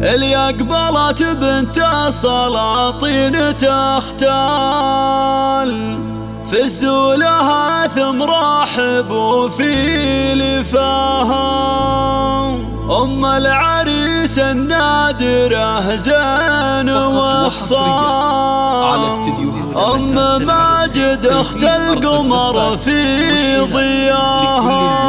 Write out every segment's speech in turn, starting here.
اللي أقبلت بنت السلاطين تختال في سولها ثم رحب وفي لفاها أم العريس النادرة زين وخصال أم ماجد أخت القمر في ضياها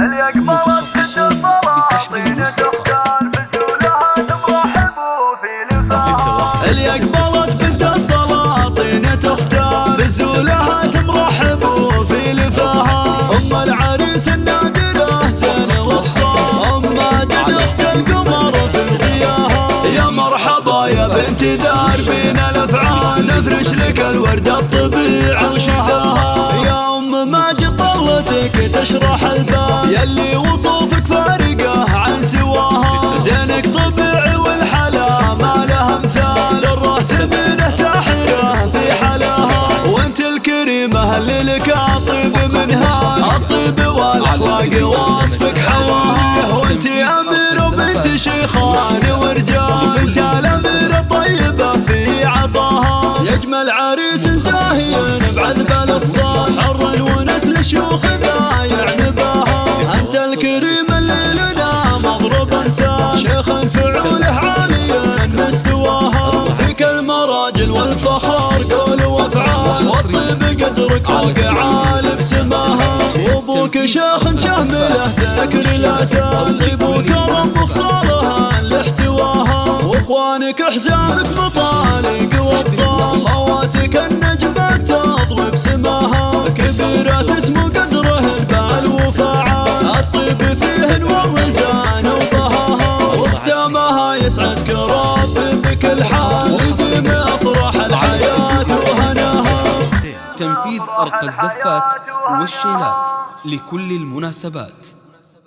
اللي أقبلت السلاطين تختال في سولها ثم رحب وفي لفاها اللي أقبلت بنت السلاطين تختال في سولها ثم رحب وفي لفاها أم العريس النادرة زين وخصال أم ماجد أخت القمر في ضياها يا مرحبا يا بنت دربين الأفعال نفرش لك الورد الطبيعي وشداها يا أم ماجد طلتك تشرح البال يلي وصوفك فارقة عن سواها زينك طبيعي والحلا ما لها مثال الرهت منه ساحرة في حلاها وانت الكريمة اللي لك الطيب منها الطيب والأخلاق وصفك حواها وانت أمير وبنت شيخان ورجال بنت الأمير طيبة في عطاها يجمل عريس زاهي بعذب الأخصال حر ونسل شيوخ ذايع نباها أنت الكريم اللي لنا مضرب مثال شيخ فعوله عالي مستواها فيك المراجل والفخر قول وافعال والطيب قدرك والفعال بسماها وابوك شيخ شهمله ذكر لا زال طيب وكرم بخصالها لاحتواها واخوانك حزامك مطالق وابطال خواتك النجمة تضرب سماها كبيرة تسمو قدره البال وفعال الطيب فيهن والرزان وفهاها واختامها يسعدك ربي بكل حال يديم افراح الحياة وهناها. تنفيذ أرقى الزفات والشيلات لكل المناسبات.